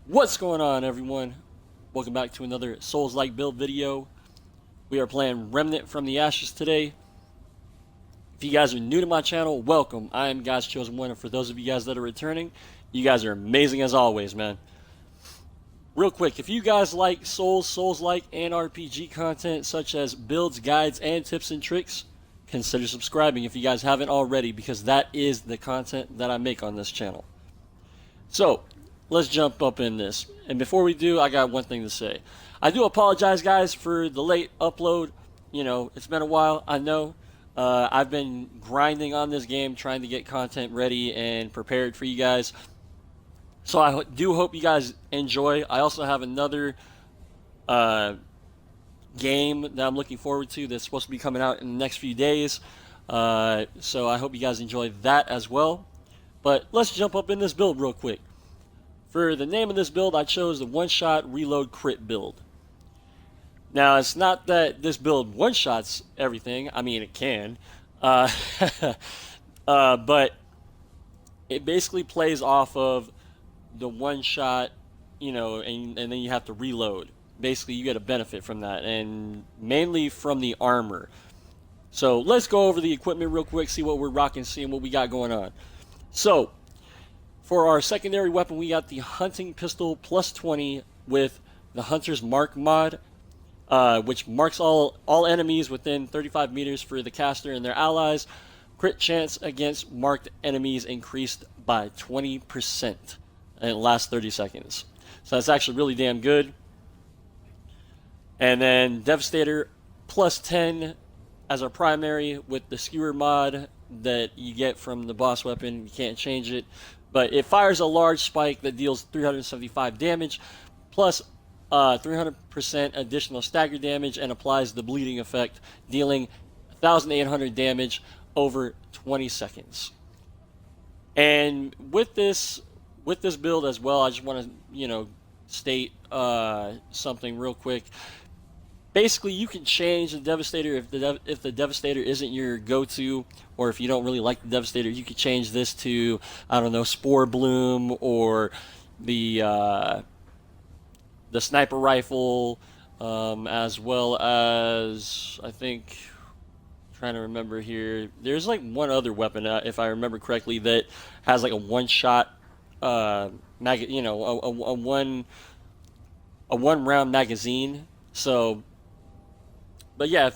What's going on, everyone? Welcome back to another Souls-like build video. We are playing Remnant from the Ashes today. If you guys are new to my channel, welcome. I am God's Chosen One, and for those of you guys that are returning, you guys are amazing as always, man. Real quick, if you guys like Souls-like, and RPG content such as builds, guides, and tips and tricks, consider subscribing if you guys haven't already, because that is the content that I make on this channel. So, let's jump up in this. And before we do, I got one thing to say. I do apologize, guys, for the late upload. You know, it's been a while, I know. I've been grinding on this game, trying to get content ready and prepared for you guys. So I do hope you guys enjoy. I also have another game that I'm looking forward to that's supposed to be coming out in the next few days. So I hope you guys enjoy that as well. But let's jump up in this build real quick. For the name of this build, I chose the one-shot reload crit build. Now, it's not that this build one-shots everything. I mean, it can. But it basically plays off of the one-shot, you know, and then you have to reload. Basically, you get a benefit from that, and mainly from the armor. So, let's go over the equipment real quick, see what we're rocking, seeing what we got going on. So, for our secondary weapon, we got the Hunting Pistol plus 20 with the Hunter's Mark mod, which marks all enemies within 35 meters for the caster and their allies. Crit chance against marked enemies increased by 20% in the last 30 seconds. So that's actually really damn good. And then Devastator plus 10 as our primary with the Skewer mod that you get from the boss weapon. You can't change it. But it fires a large spike that deals 375 damage, plus 300% additional stagger damage, and applies the bleeding effect, dealing 1,800 damage over 20 seconds. And with this build as well, I just want to state something real quick. Basically, you can change the Devastator if the Devastator isn't your go-to, or if you don't really like the Devastator, you could change this to, I don't know, Spore Bloom, or the sniper rifle, as well as, I think, trying to remember here, there's like one other weapon, if I remember correctly, that has like a one-shot, a one-round magazine. So. But yeah, if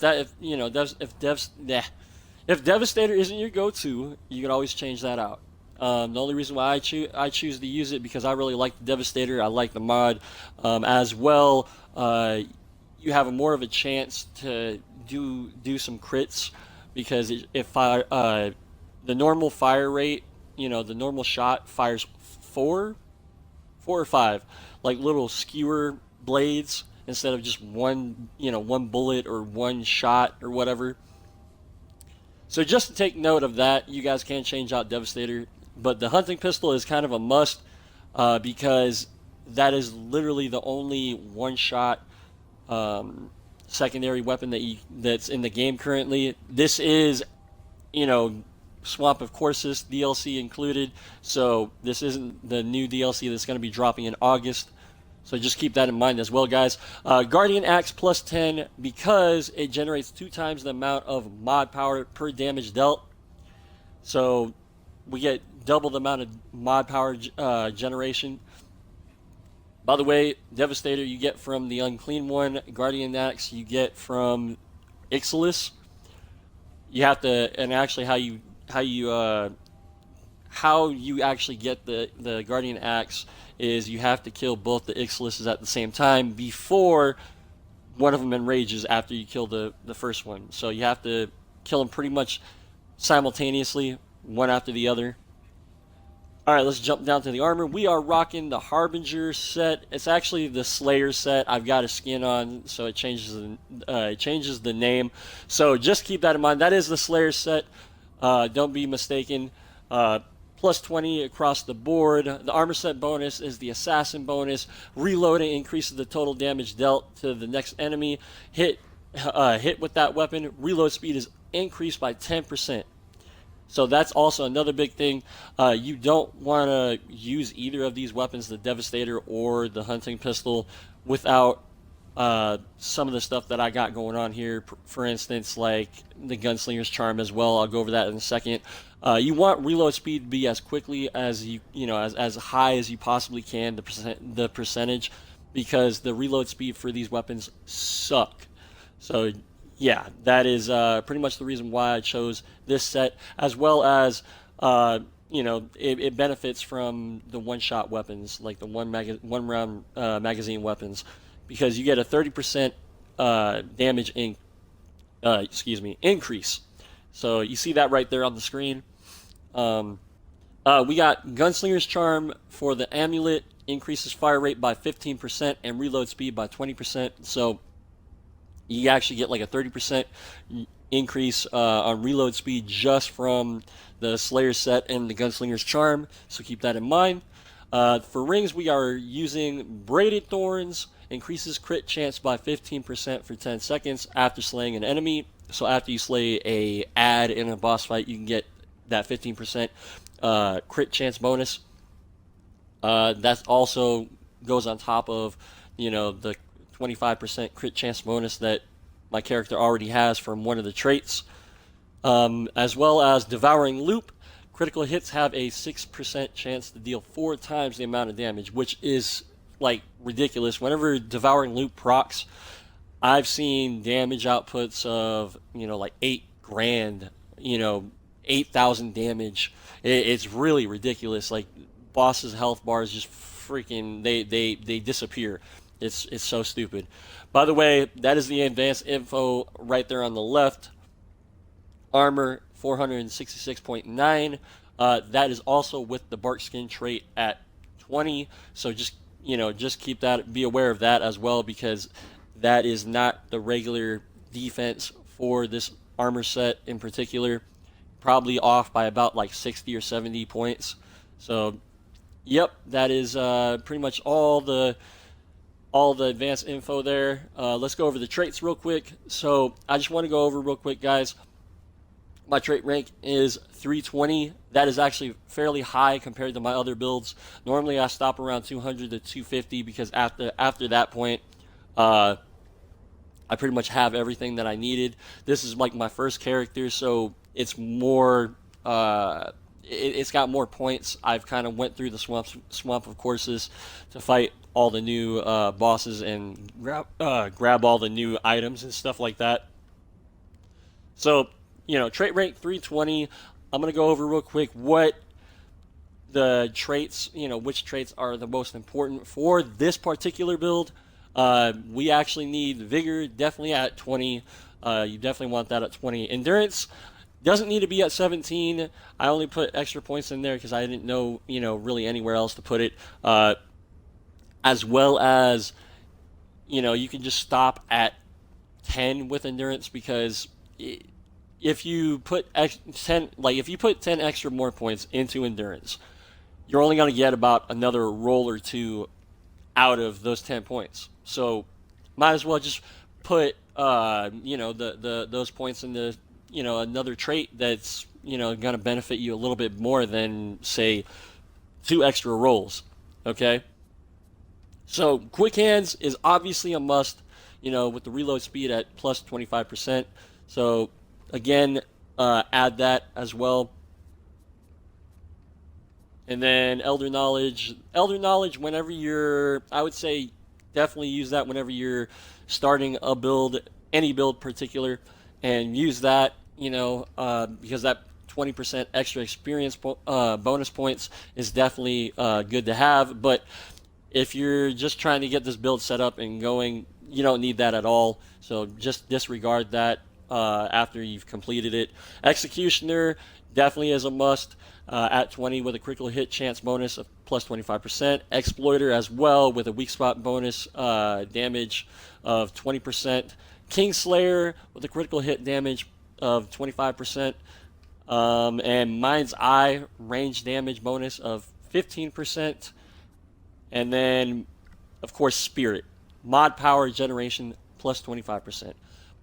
Devastator isn't your go-to, you can always change that out. The only reason why I choose to use it because I really like the Devastator. I like the mod as well. You have more of a chance to do some crits because the normal fire rate, the normal shot fires four or five, like little skewer blades, instead of just one bullet or one shot or whatever. So just to take note of that, you guys can change out Devastator, but the Hunting Pistol is kind of a must because that is literally the only one-shot secondary weapon that's in the game currently. This is, Swamp of Corsus DLC included, so this isn't the new DLC that's going to be dropping in August. So just keep that in mind as well, guys. Guardian Axe plus 10 because it generates 2 times the amount of mod power per damage dealt. So we get double the amount of mod power generation. By the way, Devastator you get from the Unclean One. Guardian Axe you get from Ixalis. You have to, and actually how you actually get the Guardian Axe is you have to kill both the Ixalises at the same time before one of them enrages after you kill the first one. So you have to kill them pretty much simultaneously, one after the other. Alright, let's jump down to the armor. We are rocking the Harbinger set. It's actually the Slayer set. I've got a skin on, so it changes the name. So just keep that in mind. That is the Slayer set. Don't be mistaken. Plus 20 across the board. The armor set bonus is the assassin bonus. Reloading increases the total damage dealt to the next enemy. Hit with that weapon. Reload speed is increased by 10%. So that's also another big thing. You don't want to use either of these weapons, the Devastator or the Hunting Pistol, without some of the stuff that I got going on here. For instance, like the Gunslinger's Charm as well. I'll go over that in a second. You want reload speed to be as quickly as as high as you possibly can, the percentage, because the reload speed for these weapons suck. So yeah, that is pretty much the reason why I chose this set, as well as it benefits from the one-shot weapons, like the one round magazine weapons, because you get a 30% damage increase. So you see that right there on the screen. We got Gunslinger's Charm for the amulet, increases fire rate by 15% and reload speed by 20%. So you actually get like a 30% increase on reload speed just from the Slayer set and the Gunslinger's Charm, so keep that in mind. For rings, we are using Braided Thorns, increases crit chance by 15% for 10 seconds after slaying an enemy. So after you slay a ad in a boss fight, you can get that 15% crit chance bonus. That also goes on top of, the 25% crit chance bonus that my character already has from one of the traits. As well as Devouring Loop. Critical hits have a 6% chance to deal 4 times the amount of damage, which is like ridiculous. Whenever Devouring Loop procs, I've seen damage outputs of, like 8 grand, 8,000 damage. It's really ridiculous. Like, bosses' health bars just freaking, they disappear. It's so stupid. By the way, that is the advanced info right there on the left. Armor 466.9. That is also with the bark skin trait at 20. So just keep that, be aware of that as well, because that is not the regular defense for this armor set in particular. Probably off by about like 60 or 70 points. So, yep, that is pretty much all the advanced info there. Let's go over the traits real quick. So I just want to go over real quick, guys. My trait rank is 320. That is actually fairly high compared to my other builds. Normally I stop around 200 to 250 because after that point, I pretty much have everything that I needed. This is like my first character, so it's more. It's got more points. I've kind of went through the swamp of Corsus to fight all the new bosses and grab all the new items and stuff like that. So, trait rank 320. I'm going to go over real quick what the traits, which traits are the most important for this particular build. We actually need Vigor, definitely at 20. You definitely want that at 20. Endurance doesn't need to be at 17. I only put extra points in there because I didn't know, really anywhere else to put it. As well as, you can just stop at 10 with endurance, because if you put 10, if you put 10 extra more points into endurance, you're only going to get about another roll or two out of those 10 points. So might as well just put those points into another trait that's going to benefit you a little bit more than, say, 2 extra rolls. Okay, so quick hands is obviously a must, with the reload speed at plus 25%. So again, add that as well. And then Elder Knowledge, whenever I would say definitely use that whenever you're starting a build, any build particular, and use that, because that 20% extra experience bonus points is definitely good to have. But if you're just trying to get this build set up and going, you don't need that at all. So just disregard that after you've completed it. Executioner definitely is a must at 20 with a critical hit chance bonus of plus 25%. Exploiter as well with a weak spot bonus damage of 20%. Kingslayer with a critical hit damage of 25%. And Mind's Eye range damage bonus of 15%. And then, of course, Spirit. Mod power generation plus 25%.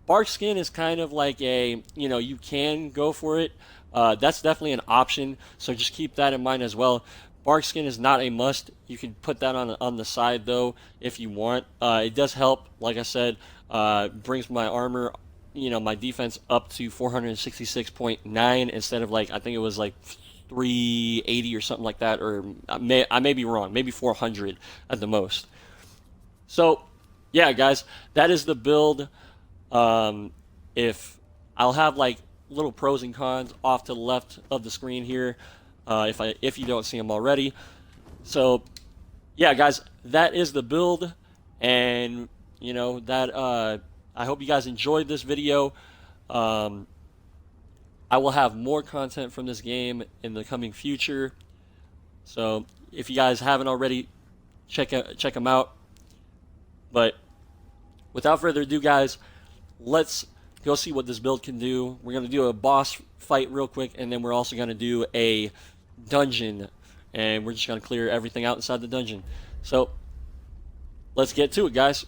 Bark skin is kind of like a, you know, you can go for it. That's definitely an option, so just keep that in mind as well. Bark skin is not a must. You can put that on the side though if you want. It does help, like I said, brings my armor, you know, my defense up to 466.9 instead of like I think it was like 380 or something like that, or I may be wrong, maybe 400 at the most. So yeah, guys, that is the build. If I'll have like little pros and cons off to the left of the screen here, if you don't see them already. So yeah, guys, that is the build, and you know that I hope you guys enjoyed this video. I will have more content from this game in the coming future, so if you guys haven't already, check them out. But without further ado, guys, let's go see what this build can do. We're going to do a boss fight real quick, and then we're also going to do a dungeon, and we're just going to clear everything out inside the dungeon. So let's get to it, guys.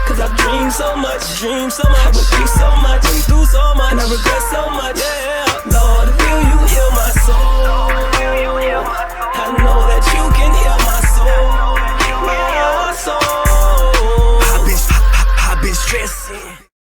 Cause I dream so much, I would be so much, been through so much, and I regret so much. Yeah.